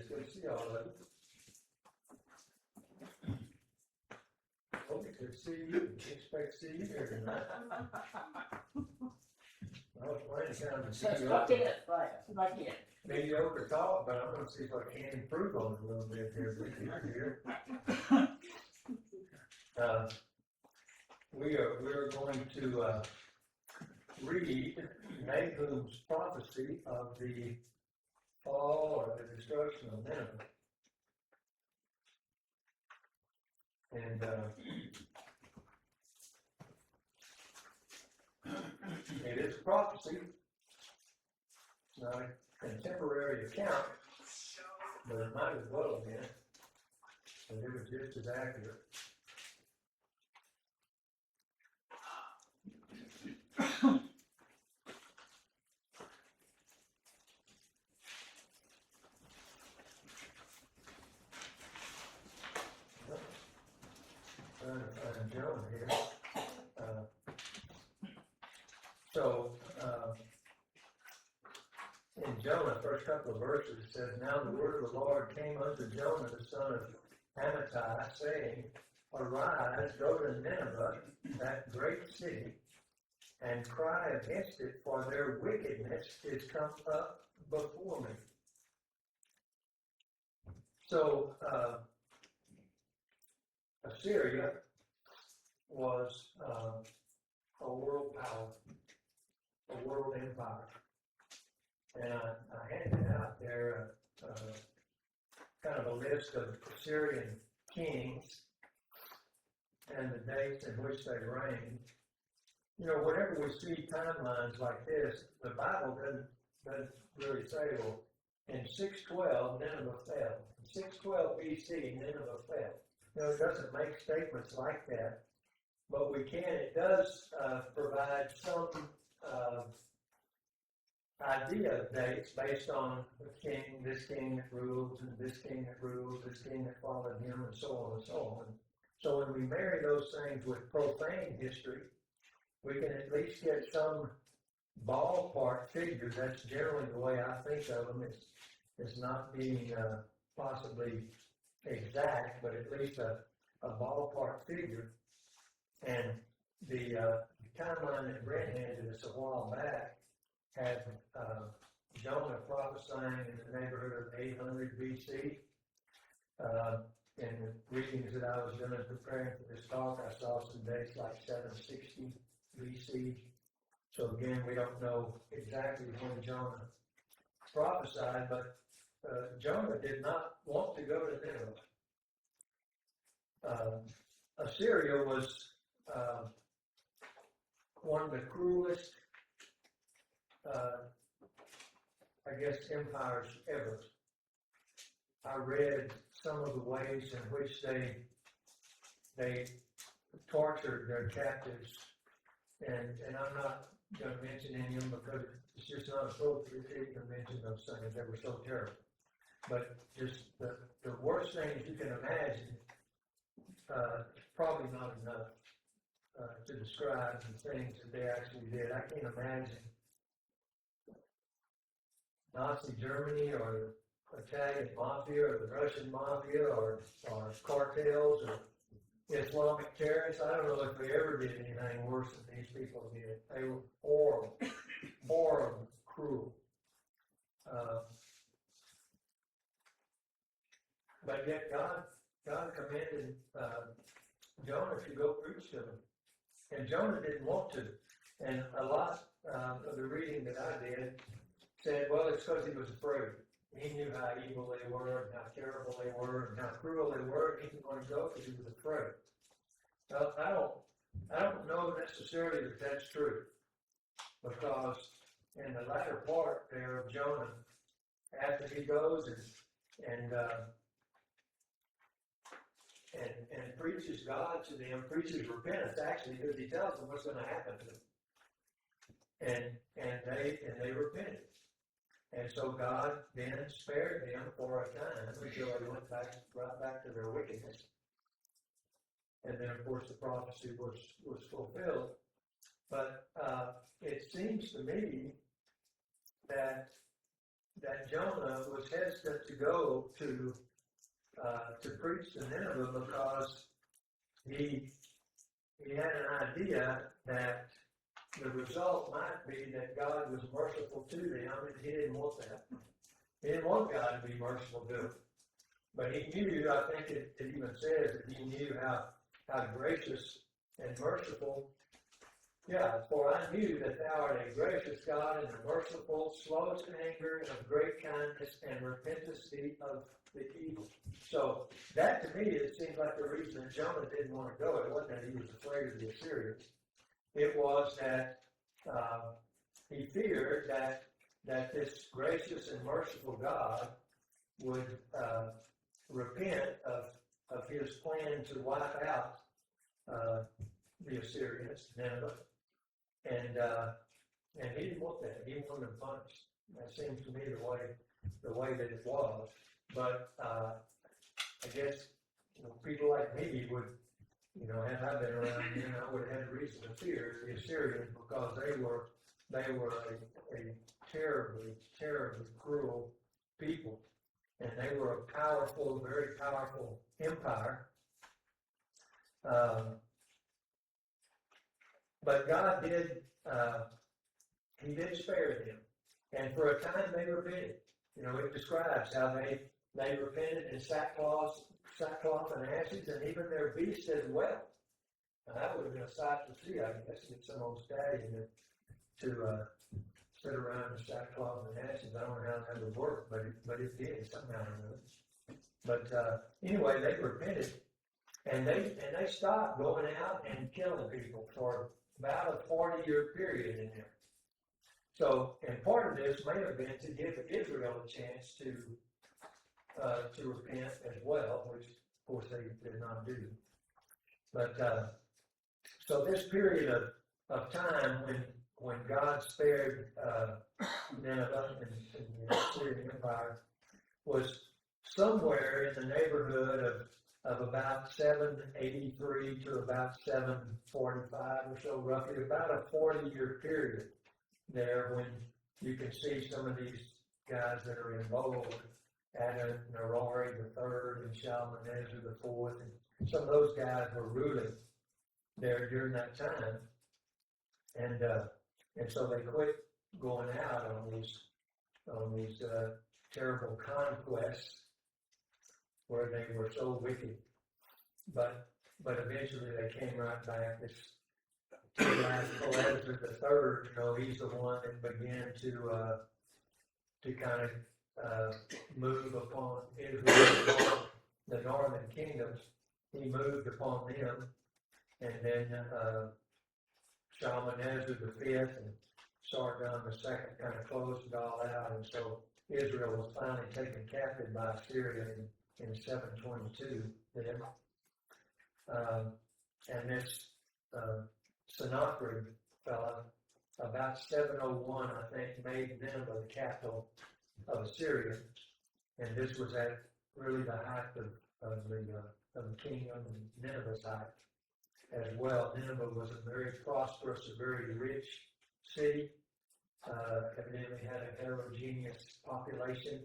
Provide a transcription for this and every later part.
It's good to see all of you. Oh, it's good to see you. Expect to see you here tonight. I was planning to kind of That's like it, right, like it. mediocre talk, but I'm gonna see if I can improve on it a little bit here with you here. We're going to read Nahum's prophecy of the fall or the destruction of Nineveh. And it is a prophecy. It's not a contemporary account, but it might as well have been. And it was just as accurate. Trying to find Jonah here. In Jonah, first couple of verses, it says, "Now the word of the Lord came unto Jonah, the son of Amittai, saying, Arise, go to Nineveh, that great city, and cry against it, for their wickedness is come up before me." So, Assyria was a world power, a world empire. And I handed out there kind of a list of Assyrian kings and the dates in which they reigned. You know, whenever we see timelines like this, the Bible doesn't really say, well, in 612, Nineveh fell. In 612 BC, Nineveh fell. You know, it doesn't make statements like that, but it does provide some idea of dates based on the king, this king that rules, and this king that rules, this king that followed him, and so on and so on. So when we marry those things with profane history, we can at least get some ballpark figure. That's generally the way I think of them. It's not being possibly exact, but at least a ballpark figure. And the timeline that Brent handed us a while back had Jonah prophesying in the neighborhood of 800 BC. In the readings that I was doing preparing for this talk, I saw some dates like 760 BC. So again, we don't know exactly when Jonah prophesied, but Jonah did not want to go to Nineveh. Assyria was one of the cruelest, empires ever. I read some of the ways in which they tortured their captives, and I'm not going to mention any of them because it's just not appropriate to even mention those things. They were so terrible. But just the worst things you can imagine, probably not enough to describe the things that they actually did. I can't imagine Nazi Germany or Italian mafia or the Russian mafia or cartels or Islamic terrorists. I don't know if we ever did anything worse than these people did. They were horrible, horrible, cruel. But yet God commanded Jonah to go preach to them. And Jonah didn't want to. And a lot of the reading that I did said, well, it's because he was afraid. He knew how evil they were, and how terrible they were, and how cruel they were, and he didn't want to go because he was afraid. Well, I don't know necessarily that that's true, because in the latter part there of Jonah, after he goes and preaches God to them, preaches repentance actually, because he tells them what's going to happen to them, and they repented. And so God then spared them for a time until they went right back to their wickedness. And then, of course, the prophecy was fulfilled. But it seems to me that that Jonah was hesitant to go to preach to Nineveh because he had an idea that the result might be that God was merciful to them, and he didn't want that. He didn't want God to be merciful to him. But he knew, I think it even says that he knew how gracious and merciful. Yeah, for I knew that thou art a gracious God and a merciful, slow to anger, and of great kindness, and repentest thee of the evil. So that to me, it seems like the reason that Jonah didn't want to go. It wasn't that he was afraid of the Assyrians. It was that he feared that this gracious and merciful God would repent of his plan to wipe out the Assyrians, Nineveh, and he didn't want that. He wanted them punished. That seems to me the way that it was. But I guess people like me would, had I been around then, I would have had reason to fear the Assyrians because they were a terribly, terribly cruel people, and they were a powerful, very powerful empire. But God did, he did spare them. And for a time they repented. It describes how they repented in sackcloth and ashes, and even their beasts as well. Now, that would have been a sight to see, I guess, get some old stallion to sit around in sackcloth and ashes. I don't know how that would work, but it did somehow or another. But anyway, they repented, and they stopped going out and killing people for about a 40-year period in there. So, and part of this may have been to give Israel a chance to repent as well, which of course they did not do. But so this period of time when God spared Nineveh and the Assyrian Empire was somewhere in the neighborhood of about 783 to about 745 or so, roughly, about a 40-year period there when you can see some of these guys that are in bold, Adon, Nerari III, and Shalmaneser IV, and some of those guys were ruling there during that time, and so they quit going out on these terrible conquests where they were so wicked, but eventually they came right back. This Tiglath-Pileser III, he's the one that began to kind of move upon Israel, the northern kingdoms. He moved upon them, and then Shalmaneser V and Sargon II kind of closed it all out, and so Israel was finally taken captive by Assyria in 722 then. And this Sennacherib fella, about 701, I think, made Nineveh the capital of Assyria, and this was at really the height of the kingdom and Nineveh's height as well. Nineveh was a very prosperous, a very rich city. Evidently had a heterogeneous population.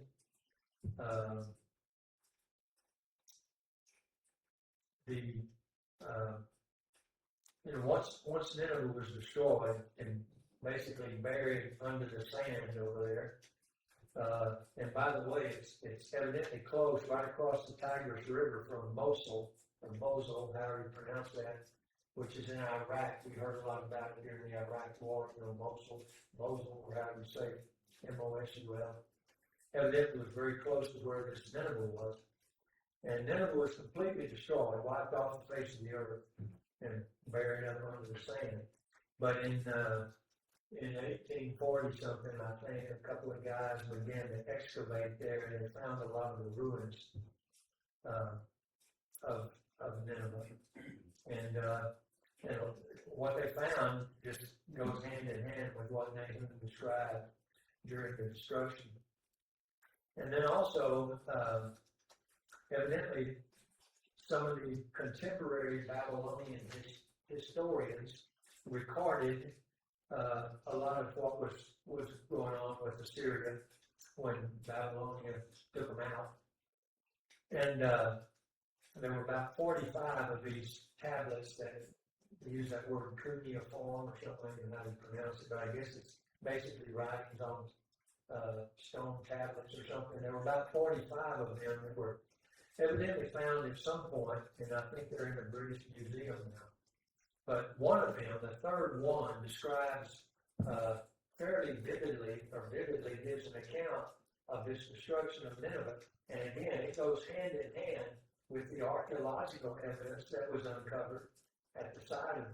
Once Nineveh was destroyed and basically buried under the sand over there, and by the way, it's evidently close right across the Tigris River from Mosul, however you pronounce that, which is in Iraq. We heard a lot about it during the Iraq War, Mosul, or however you say M-O-S-U-L. Evidently was very close to where this Nineveh was. And Nineveh was completely destroyed, wiped off the face of the earth, and buried up under the sand. But in 1840 something, I think, a couple of guys began to excavate there, and they found a lot of the ruins of Nineveh. And what they found just goes hand in hand with what Nahum described during the destruction. And then also, evidently, some of the contemporary Babylonian historians recorded a lot of what was going on with Assyria when Babylonia took them out. And there were about 45 of these tablets that they use that word cuneiform or something, I don't know how to pronounce it, but I guess it's basically writings on stone tablets or something. There were about 45 of them that were evidently found at some point, and I think they're in the British Museum now. But one of them, the third one, describes fairly vividly gives an account of this destruction of Nineveh. And again, it goes hand in hand with the archaeological evidence that was uncovered at the site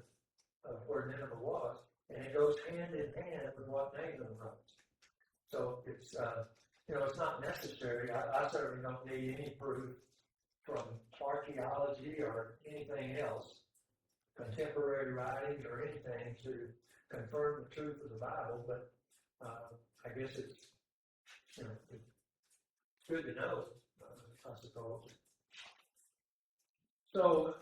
of where Nineveh was. And it goes hand in hand with what Nahum wrote. So it's, it's not necessary. I certainly don't need any proof from archaeology or anything else, contemporary writings or anything to confirm the truth of the Bible, but I guess it's good to know, I suppose. So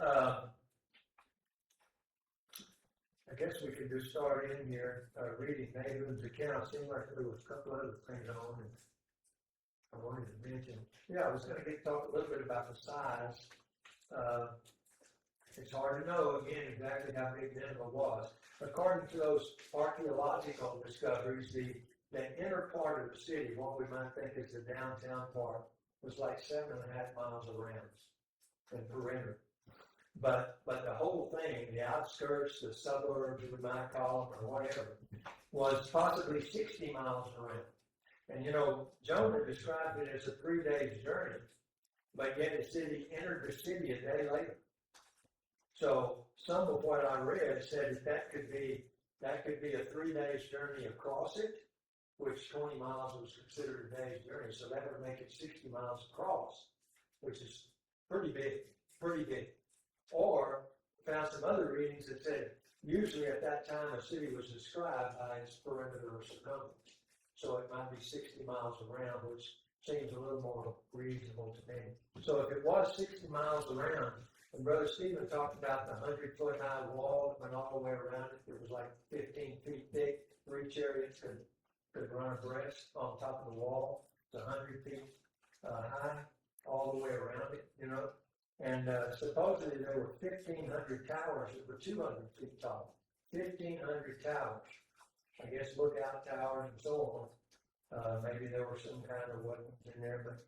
I guess we could just start in here reading Nahum's account. Seemed like there was a couple other things on, and I wanted to mention. Yeah, I was going to talk a little bit about the size. It's hard to know, again, exactly how big Nineveh was. According to those archaeological discoveries, the inner part of the city, what we might think is the downtown part, was like 7.5 miles around in perimeter. But the whole thing, the outskirts, the suburbs, we might call them, or whatever, was possibly 60 miles around. And Jonah described it as a 3 days journey, but yet the city entered the city a day later. So some of what I read said that could be a 3 days journey across it, which 20 miles was considered a day's journey. So that would make it 60 miles across, which is pretty big. Or found some other readings that said usually at that time a city was described by its perimeter or circumference. So it might be 60 miles around, which seems a little more reasonable to me. So if it was 60 miles around, and Brother Stephen talked about the 100-foot high wall that went all the way around it. It was like 15 feet thick. 3 chariots could run abreast on top of the wall. It's 100 feet high all the way around it, And supposedly there were 1,500 towers that were 200 feet tall. 1,500 towers. I guess lookout towers and so on. Maybe there were some kind of weapons in there, but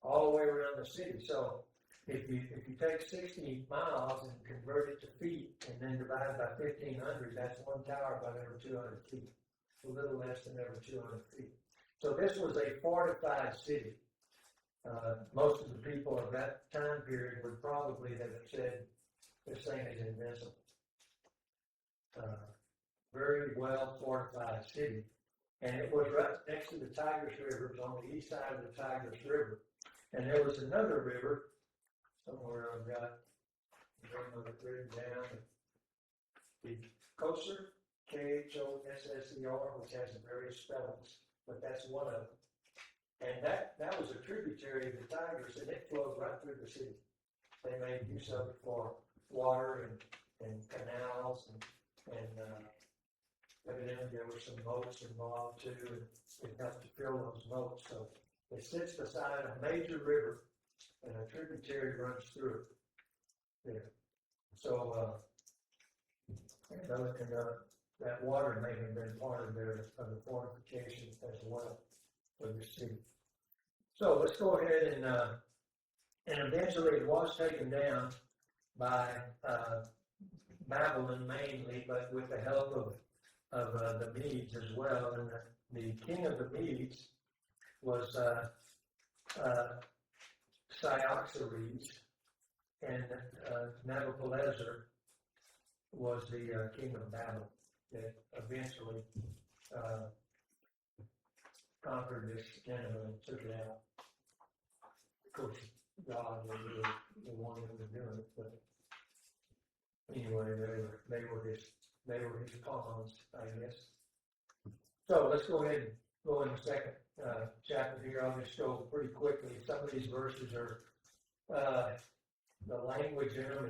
all the way around the city. So if you take 60 miles and convert it to feet and then divide by 1,500, that's one tower about every 200 feet. A little less than every 200 feet. So this was a fortified city. Most of the people of that time period would probably have said this thing is invincible. Very well fortified city. And it was right next to the Tigris River. It was on the east side of the Tigris River. And there was another river, somewhere I've got it written down, the Kosser, Khosser, which has various spellings, but that's one of them. And that was a tributary of the Tigris, and it flowed right through the city. They made use of it for water and canals, and evidently there were some moats involved too, and it helped to fill those moats. So it sits beside a major river, and a tributary runs through it there. So, that water may have been part of the fortification as well for the city. So let's go ahead and eventually it was taken down by Babylon mainly, but with the help of the Medes as well. And the king of the Medes was Cyaxares, and Nebuchadnezzar was the king of Babylon that eventually conquered this Nineveh and took it out. Of course, God was really the one who was doing it, but anyway, they were his pawns, I guess. So let's go ahead and go in the second chapter here. I'll just go pretty quickly. Some of these verses are the language in them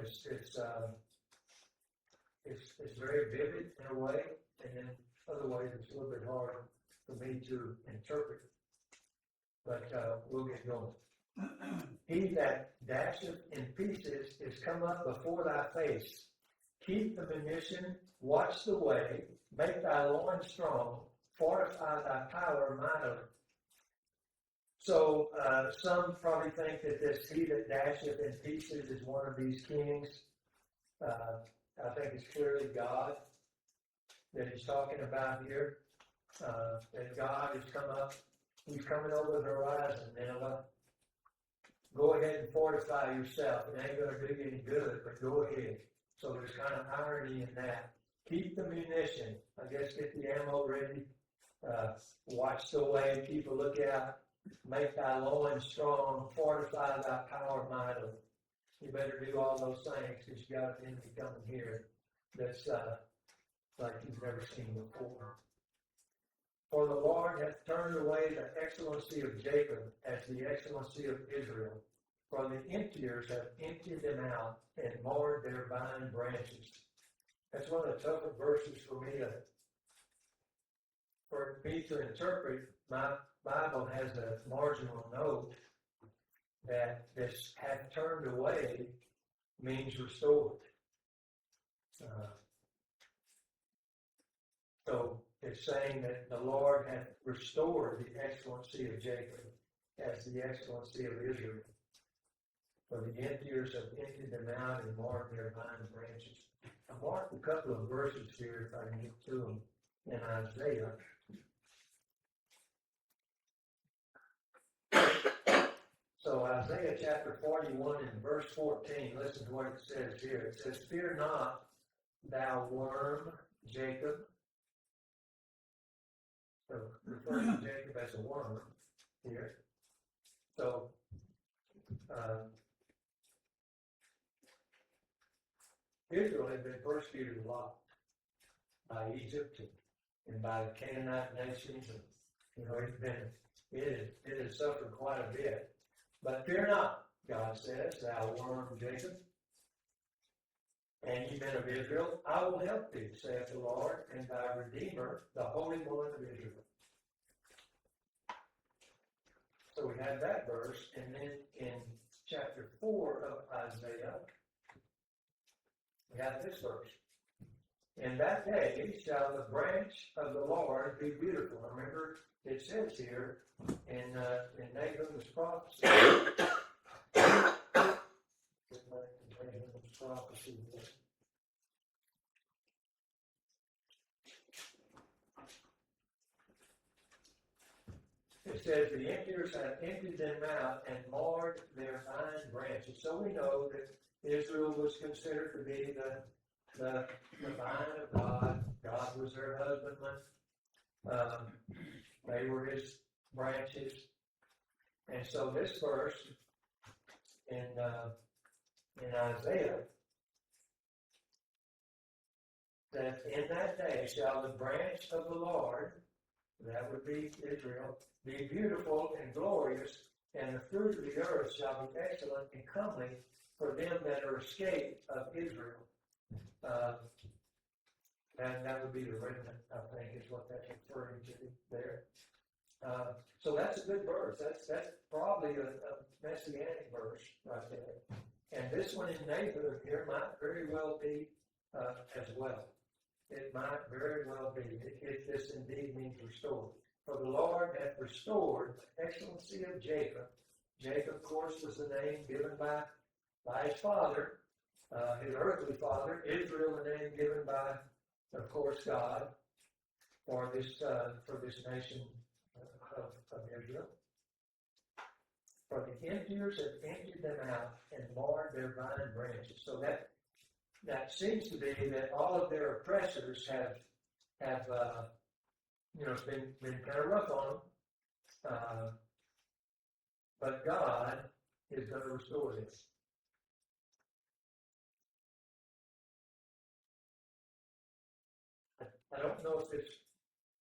it's very vivid in a way, and then other ways it's a little bit hard for me to interpret. but we'll get going. He that dasheth in pieces is come up before thy face. Keep the munition, watch the way, make thy loins strong, fortify thy power mightily. So some probably think that this he that dasheth in pieces is one of these kings. I think it's clearly God that he's talking about here. That God has come up. He's coming over the horizon, Nineveh. Go ahead and fortify yourself. It ain't going to do you any good, but go ahead. So there's kind of irony in that. Keep the munition. I guess get the ammo ready. Watch the way. Keep a lookout. Make thy loins strong. Fortify thy power mightily. You better do all those things because you got an enemy coming here that's like you've never seen before. For the Lord hath turned away the excellency of Jacob as the excellency of Israel. For the emptiers have emptied them out and marred their vine branches. That's one of the tougher verses for me to interpret. My Bible has a marginal note that this hath turned away means restored. So it's saying that the Lord hath restored the excellency of Jacob as the excellency of Israel. For the emptiers have emptied them out and marred their vine branches. I marked a couple of verses here, if I can get to them, in Isaiah. So Isaiah chapter 41 and verse 14, listen to what it says here. It says, Fear not, thou worm, Jacob. So referring to Jacob as a worm here. So Israel had been persecuted a lot by Egypt and by the Canaanite nations. And, it has suffered quite a bit. But fear not, God says, thou worm Jacob, and ye men of Israel, I will help thee, saith the Lord, and thy Redeemer, the Holy One of Israel. So we have that verse, and then in chapter 4 of Isaiah, we have this verse. In that day shall the branch of the Lord be beautiful. Remember, it says here in Nahum's prophecy. It says, the emptiers have emptied them out and marred their vine branches. So we know that Israel was considered to be the vine of God. God was their husbandman. They were his branches. And so this verse in Isaiah says, in that day shall the branch of the Lord, that would be Israel, be beautiful and glorious, and the fruit of the earth shall be excellent and comely for them that are escaped of Israel. And that would be the remnant, I think, is what that's referring to there. So that's a good verse. That's probably a messianic verse right there. And this one in Nahum here might very well be as well. It might very well be if this indeed means restored. For the Lord hath restored the excellency of Jacob. Jacob, of course, was the name given by his father, his earthly father. Israel, the name given by, of course, God for this nation of Israel. For the emptiers have emptied them out and marred their vine branches. So that seems to be that all of their oppressors have it's been kind of rough on them. But God is going to restore this. I don't know if it's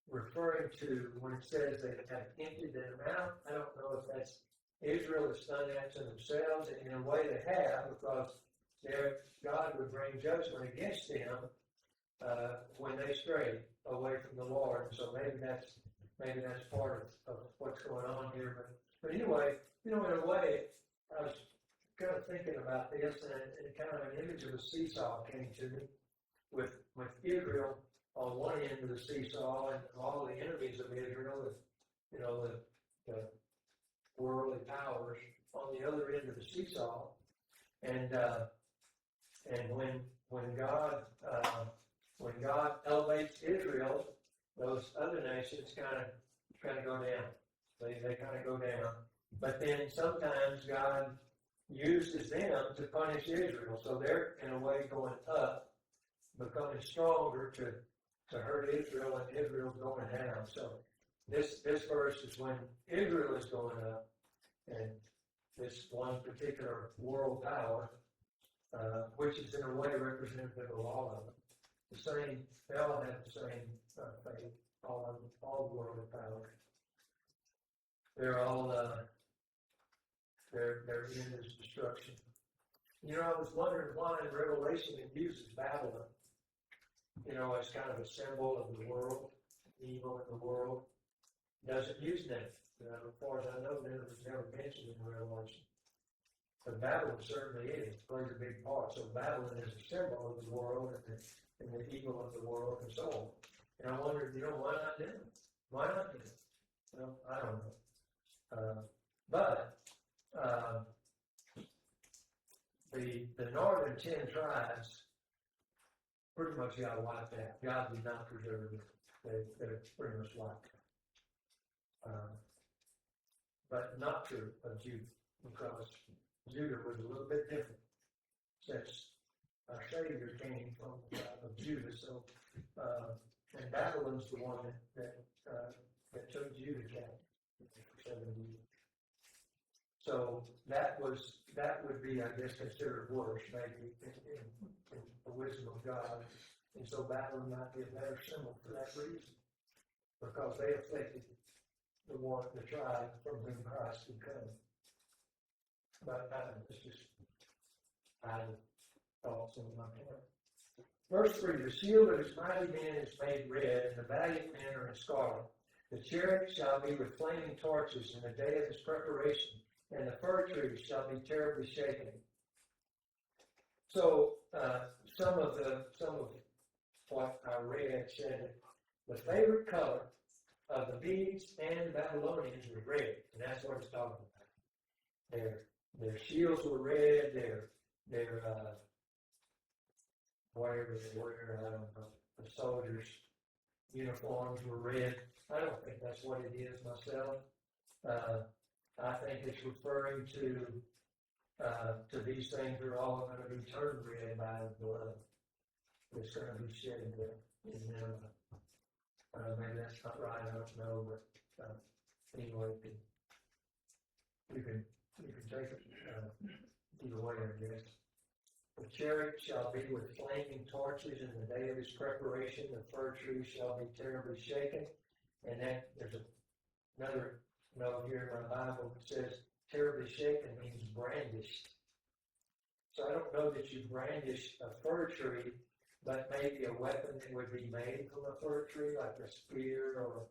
referring to when it says they have emptied them out. I don't know if that's Israel has done that to themselves, and in a way they have, because God would bring judgment against them when they stray away from the Lord. So maybe that's part of what's going on here. But anyway, in a way, I was kind of thinking about this, and kind of an image of a seesaw came to me with Israel on one end of the seesaw and all the enemies of Israel, the worldly powers on the other end of the seesaw. And when God elevates Israel, those other nations kind of go down. They kind of go down. But then sometimes God uses them to punish Israel. So they're in a way going up, becoming stronger to hurt Israel, and Israel's going down. So this verse is when Israel is going up, and this one particular world power, which is in a way representative of all of them. They all have the same fate, all the world powers. They're all, their end is destruction. I was wondering why in Revelation it uses Babylon, as kind of a symbol of the world, evil in the world. It doesn't use them. As far as I know, it was never mentioned in Revelation. But Babylon certainly is, plays a big part. So Babylon is a symbol of the world and the evil of the world and so on. And I wondered, why not them? Why not them? I don't know. But the northern 10 tribes pretty much got wiped out. God did not preserve them. They're pretty much wiped out. But not true of Judah, because Judah was a little bit different, since our Savior came from the tribe of Judah. So, and Babylon's the one that took Judah captive for 70 years. So that would be, I guess, considered worse, maybe, in the wisdom of God. And so Babylon might be a better symbol for that reason, because they afflicted the tribe from whom Christ would come. But it's just idle thoughts in my heart. Verse 3, the shield of his mighty men is made red, and the valiant men are in scarlet. The chariot shall be with flaming torches in the day of his preparation, and the fir trees shall be terribly shaken. So some of what I read said the favorite color of the Medes and the Babylonians was red, and that's what it's talking about. Their shields were red, their whatever they wear, I don't know, the soldiers' uniforms were red. I don't think that's what it is myself. I think it's referring to these things are all going to be turned red by the blood that's going to be shed in them. Maybe that's not right, I don't know, but anyway, you can take it either way, I guess. The chariot shall be with flaming torches in the day of his preparation. The fir tree shall be terribly shaken. And then there's another note here in my Bible that says terribly shaken means brandished. So I don't know that you brandish a fir tree, but maybe a weapon that would be made from a fir tree, like a spear or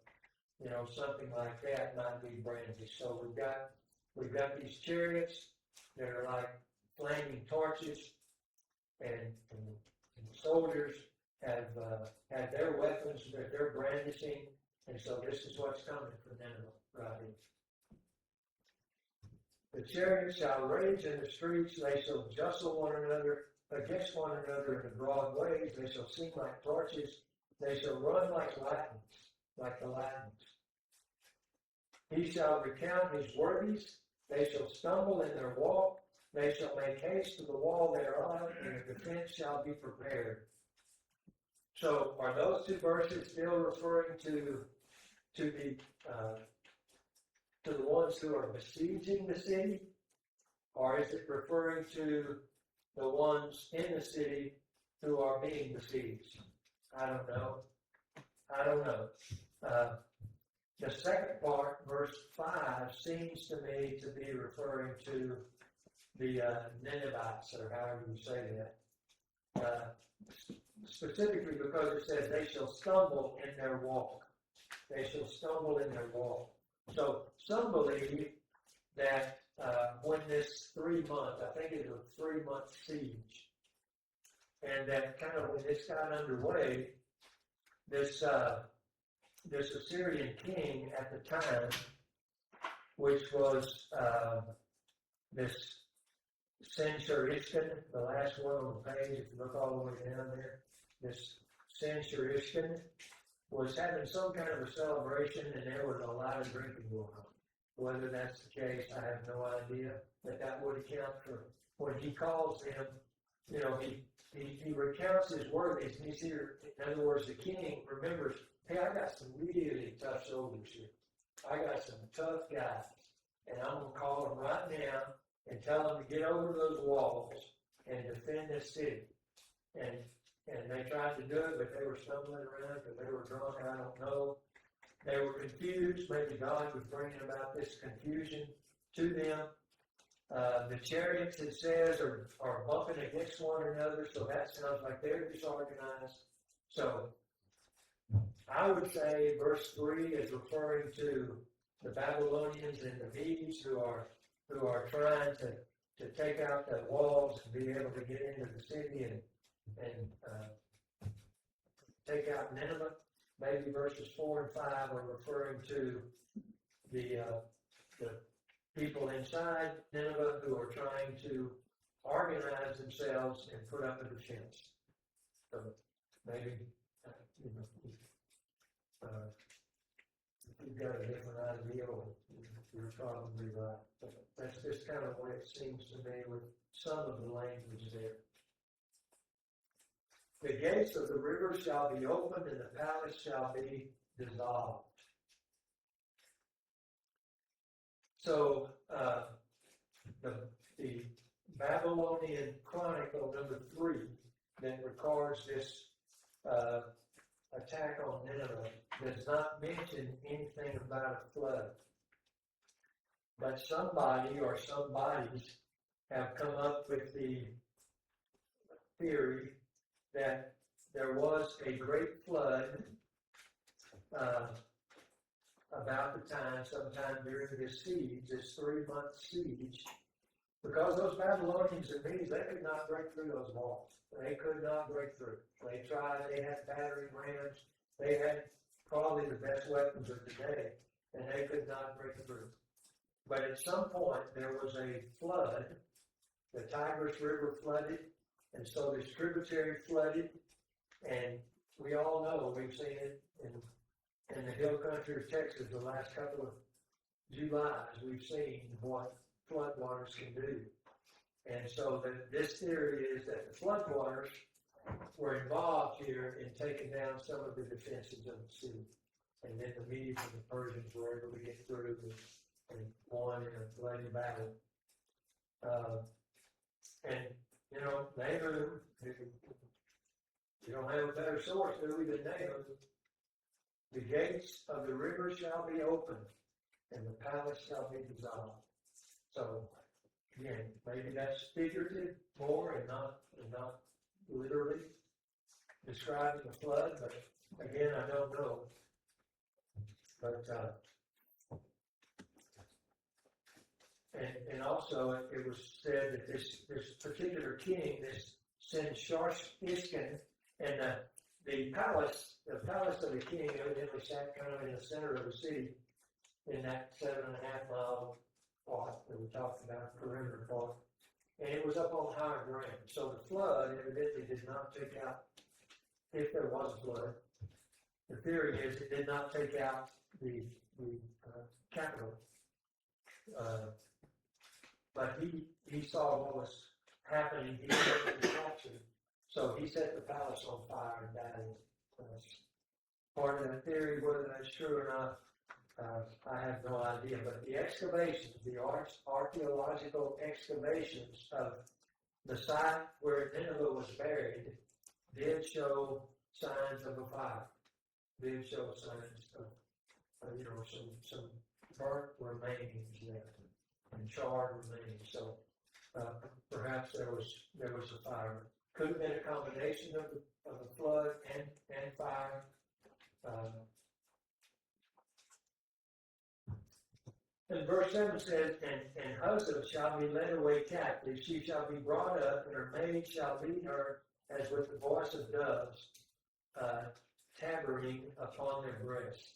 something like that, might be brandished. So we've got these chariots that are like flaming torches, and the soldiers have their weapons that they're brandishing, and so this is what's coming from them right here. The chariots shall rage in the streets, they shall jostle one another against one another in the broad ways, they shall seem like torches, they shall run like the lightnings. He shall recount his worthies, they shall stumble in their walk, they shall make haste to the wall thereof, and the defense shall be prepared. So are those two verses still referring to the ones who are besieging the city, or is it referring to the ones in the city who are being besieged? I don't know. The second part, verse 5, seems to me to be referring to the Ninevites, or however you say that. Specifically because it says they shall stumble in their walk. They shall stumble in their walk. So some believe that when this 3 month, I think it was a 3-month siege, and that kind of when this got underway, this Assyrian king at the time, which was this Sennacherib, the last one on the page, if you look all the way down there, this Sennacherib was having some kind of a celebration, and there was a lot of drinking going on. Whether that's the case, I have no idea, but that would account for when he calls them, he recounts his words. He's here, in other words, the king remembers, hey, I got some really tough soldiers here. I got some tough guys, and I'm going to call them right now and tell them to get over those walls and defend this city. And they tried to do it, but they were stumbling around because they were drunk, I don't know. They were confused. Maybe God was bringing about this confusion to them. The chariots, it says, are bumping against one another, so that sounds like they're disorganized. So I would say verse 3 is referring to the Babylonians and the Medes who are trying to take out the walls and be able to get into the city and take out Nineveh. Maybe verses 4 and 5 are referring to the people inside Nineveh who are trying to organize themselves and put up a defense. So maybe if you've got a different idea, you're probably right. But that's just kind of the way it seems to me with some of the language there. The gates of the river shall be opened, and the palace shall be dissolved. So the Babylonian Chronicle number 3 that records this attack on Nineveh does not mention anything about a flood. But somebody or some bodies have come up with the theory that there was a great flood about the time, sometime during this siege, this 3-month siege, because those Babylonians and Medes, they could not break through those walls. They could not break through. They tried, they had battering rams, they had probably the best weapons of the day, and they could not break through. But at some point, there was a flood. The Tigris River flooded, and so this tributary flooded, and we all know, we've seen it in the hill country of Texas the last couple of Julys, we've seen what floodwaters can do. And so this theory is that the floodwaters were involved here in taking down some of the defenses of the city. And then the Medes and the Persians were able to get through and won in a bloody battle. Nahum, you don't have a better source, do we, than Nahum? The gates of the river shall be opened, and the palace shall be dissolved. So, again, maybe that's figurative more and not literally describing the flood, but again, I don't know. But and also it was said that this particular king, this Sennacherib, and the palace of the king evidently sat kind of in the center of the city in that 7.5 mile part that we talked about, perimeter part, and it was up on higher ground. So the flood evidently did not take out, if there was a flood, the theory is it did not take out the capital. But he saw what was happening. He was captured. So he set the palace on fire and died. Part of the theory, whether that's true or not, I have no idea. But the excavations, the archaeological excavations of the site where Nineveh was buried did show signs of a fire. Did show signs of, some burnt remains there and charred remains. So perhaps there was a fire. Could have been a combination of the flood and fire. And verse 7 says, and Husband shall be led away captive, she shall be brought up, and her maid shall lead her as with the voice of doves, tabering upon their breasts.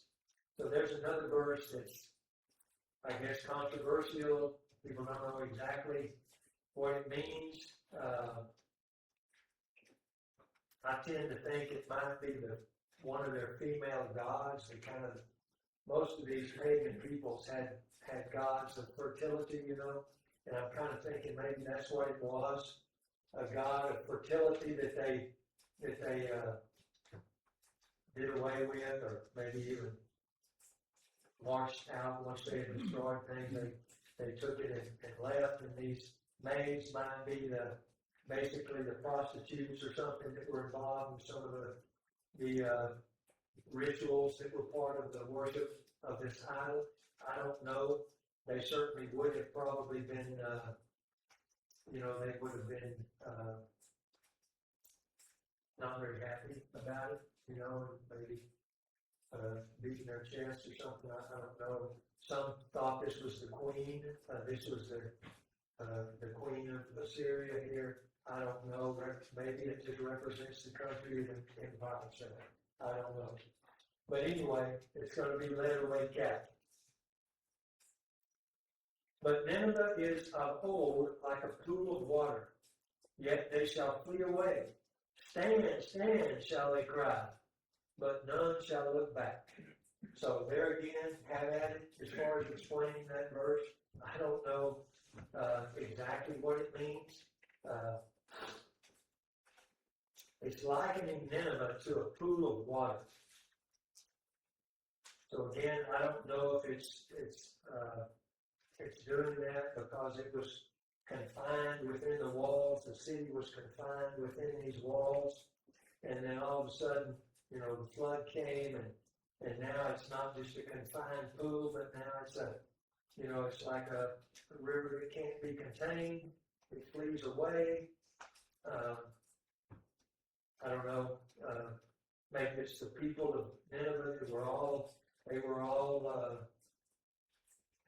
So there's another verse that's, I guess, controversial. People don't know exactly what it means. I tend to think it might be one of their female gods. They kind of, most of these pagan peoples had gods of fertility, you know, and I'm kind of thinking maybe that's what it was, a god of fertility that they did away with, or maybe even washed out once they had destroyed things. They took it and left, and these maids might be basically the prostitutes or something that were involved in some of the rituals that were part of the worship of this idol. I don't know. They certainly would have probably been, they would have been not very happy about it, maybe beating their chest or something. I don't know. Some thought this was the queen. This was the queen of Assyria here. I don't know. Maybe it just represents the country in Bible said. I don't know. But anyway, it's going to be led away captive. But Nineveh is of old like a pool of water, yet they shall flee away. Stand, stand, shall they cry, but none shall look back. So there again, have at it as far as explaining that verse. I don't know exactly what it means. It's likening Nineveh to a pool of water. So again, I don't know if it's doing that because it was confined within the walls. The city was confined within these walls, and then all of a sudden, the flood came, and now it's not just a confined pool, but now it's it's like a river that can't be contained. It flees away. I don't know. Maybe it's the people of Nineveh that were all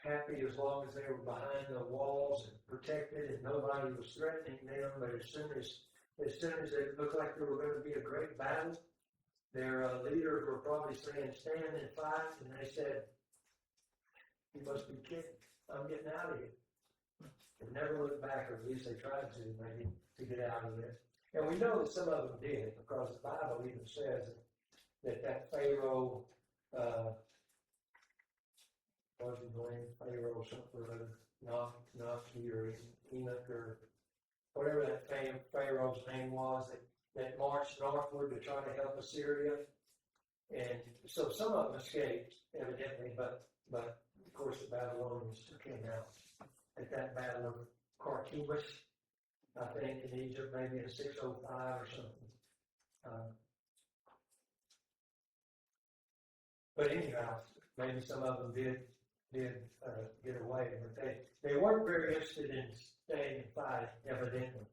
happy as long as they were behind the walls and protected, and nobody was threatening them. But as soon as it looked like there were going to be a great battle, their leaders were probably saying, "Stand and fight," and they said, "You must be kidding! I'm getting out of here." They never looked back, or at least they tried to, maybe, to get out of this. And we know that some of them did, because the Bible even says that Pharaoh, what's his name? Pharaoh something or other, Nahum or Enoch or whatever that Pharaoh's name was, that marched northward to try to help Assyria. And so some of them escaped, evidently, but of course the Babylonians took him out at that battle of Carchemish, I think, in Egypt, maybe in 605 or something. But anyhow, maybe some of them did get away, but they weren't very interested in staying and fighting, evidently.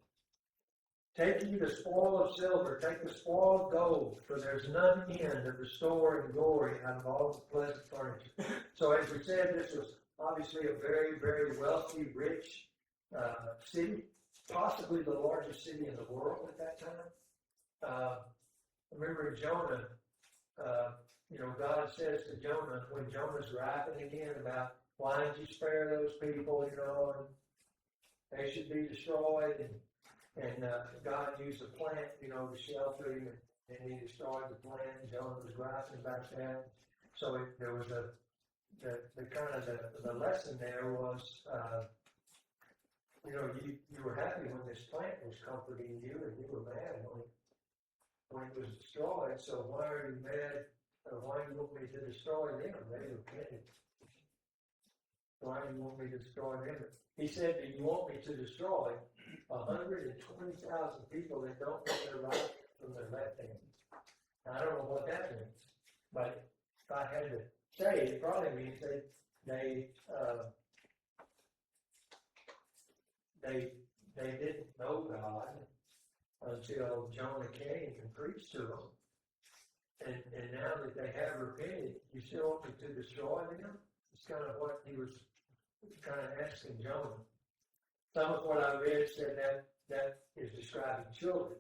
Take ye the spoil of silver, take the spoil of gold, for there's none end of the store and glory out of all the pleasant furniture. So as we said, this was obviously a very, very wealthy, rich city, possibly the largest city in the world at that time. Remember Jonah, God says to Jonah, when Jonah's rapping again about why did you spare those people, and they should be destroyed, and God used a plant, to shelter him, and he destroyed the plant, and Jonah was rapping about that. So there was the lesson there was, you were happy when this plant was comforting you, and you were mad when it was destroyed. So why are you mad? Why do you want me to destroy them? They repented. Why do you want me to destroy them? He said, do you want me to destroy 120,000 people that don't know their right from their left hand? Now, I don't know what that means, but if I had to say, it probably means they didn't know God until Jonah came and preached to them. And now that they have repented, you still want me to destroy them? It's kind of what he was kind of asking Jonah. Some of what I read said that is describing children.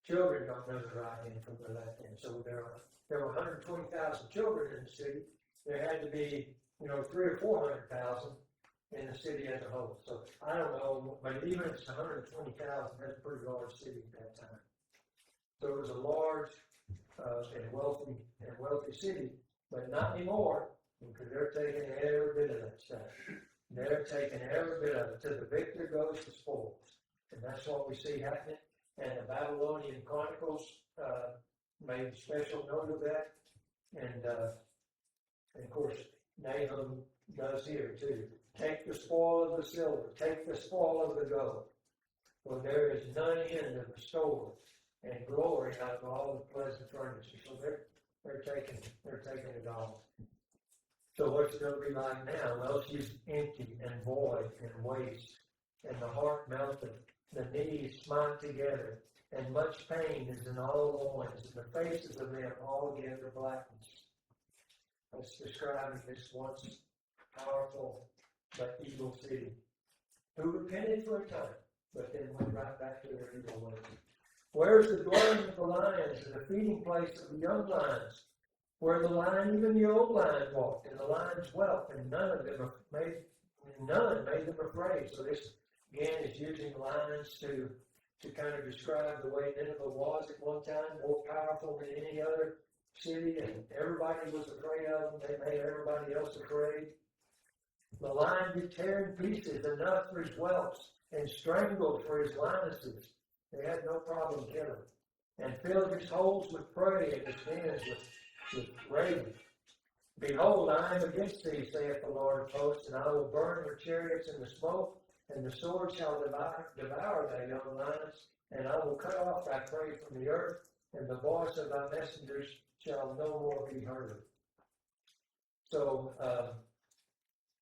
Children don't know the right hand from the left hand. So there were 120,000 children in the city. There had to be, 300,000 or 400,000 in the city as a whole. So I don't know, but even if it's 120,000, that's a pretty large city at that time. So it was a large and wealthy city, but not anymore, because they're taking every bit of that stuff. They're taking every bit of it. To the victor goes the spoils. And that's what we see happening. And the Babylonian Chronicles made special note of that. And of course, Nahum does here too. Take the spoil of the silver, take the spoil of the gold. For there is none end of the store, and glory out of all the pleasant furniture. So they're taking it all. So what's it going to be like now? Well, she's empty and void and waste, and the heart melted, the knees smite together, and much pain is in all the loins, and the faces of them altogether blackness. That's describing this once powerful but evil city, who repented for a time, but then went right back to their evil ways. Where's the dwelling of the lions and the feeding place of the young lions? Where the lion, even the old lion, walked, and the lions dwelt, and none made them afraid. So this again is using lions to kind of describe the way Nineveh was at one time, more powerful than any other city, and everybody was afraid of them. They made everybody else afraid. The lion did tear in pieces enough for his whelps, and strangled for his lionesses. They had no problem killing, and filled his holes with prey, and his dens with ravens. Behold, I am against thee, saith the Lord of hosts, and I will burn their chariots in the smoke, and the sword shall devour thy young lions, and I will cut off thy prey from the earth, and the voice of thy messengers shall no more be heard. So,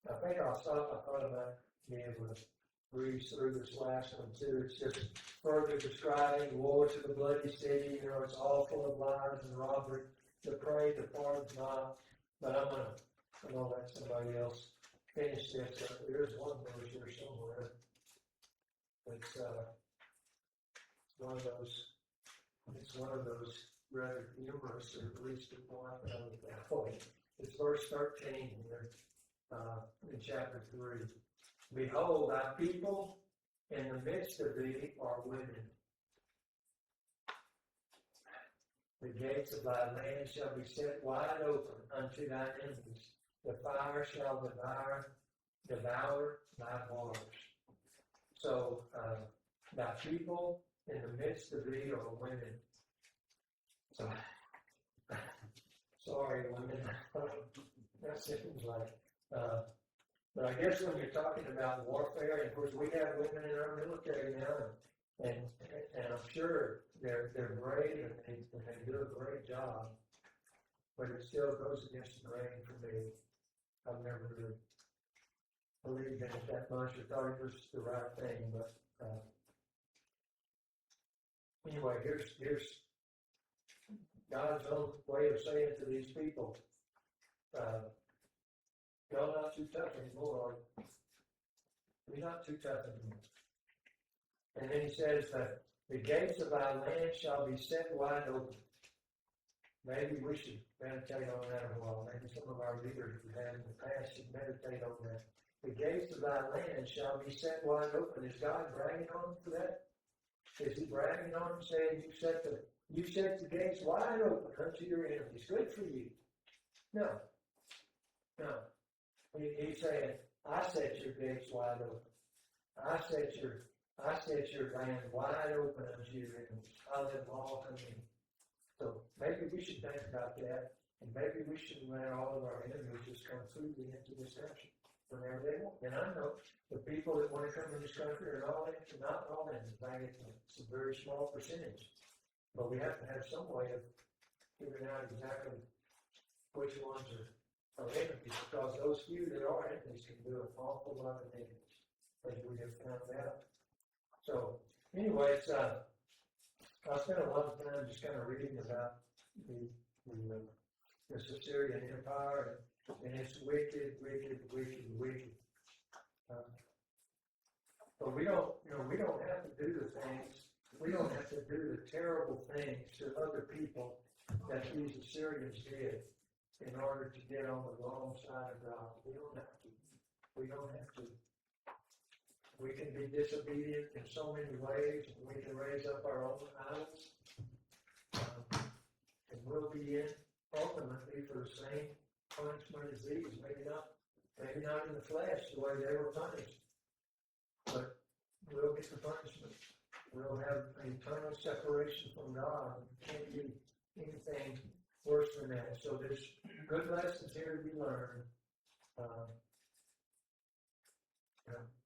I think I'll stop. I thought I might be able to breeze through this last one too. It's just further describing woe to the bloody city. It's all full of lies and robbery. The prey departs not. But I'm gonna let somebody else finish this. There's one verse here somewhere. It's one of those. It's one of those rather humorous, or at least the one out of that point. It's verse 13 here. In chapter 3. Behold, thy people in the midst of thee are women. The gates of thy land shall be set wide open unto thy enemies. The fire shall devour thy bars. So, thy people in the midst of thee are women. So, sorry, women. That seems like. But I guess when you're talking about warfare, and of course we have women in our military now, and I'm sure they're brave and they do a great job, but it still goes against the grain for me. I've never really believed in it that much or thought it was the right thing, but anyway, here's God's own way of saying to these people, y'all not too tough anymore, are you? You're not too tough anymore. And then he says that the gates of thy land shall be set wide open. Maybe we should meditate on that a while. Maybe some of our leaders who have in the past should meditate on that. The gates of thy land shall be set wide open. Is God bragging on them for that? Is he bragging on them, saying you set the gates wide open unto your enemies? Good for you. No. He's saying, I set your gates wide open. I set your land wide open unto your enemies. I let them all come in. So maybe we should think about that, and maybe we shouldn't let all of our enemies just come freely into this country whenever they want. And I know the people that want to come to this country are not all in. In fact, it's a very small percentage. But we have to have some way of figuring out exactly which ones are enemies, because those few that are enemies can do an awful lot of damage, as we have found out. So, anyway, I spent a lot of time just kind of reading about the Assyrian Empire and its wicked But we don't, we don't have to do the things, we don't have to do the terrible things to other people that these Assyrians did in order to get on the wrong side of God. We don't have to. We don't have to. We can be disobedient in so many ways, and we can raise up our own idols, and we'll be in ultimately for the same punishment as these. Maybe not in the flesh the way they were punished, but we'll get the punishment. We'll have an eternal separation from God. It can't be anything worse than that. So there's good lessons here to be learned.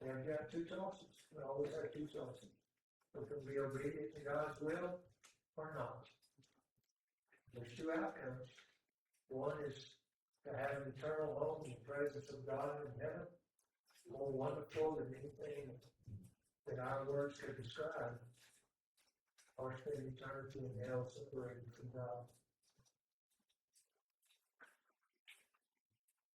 We've got two choices. We always have two choices. We can be obedient to God's will or not. There's two outcomes. One is to have an eternal home in the presence of God in heaven, more wonderful than anything that our words could describe, or spend eternity in hell separated from God.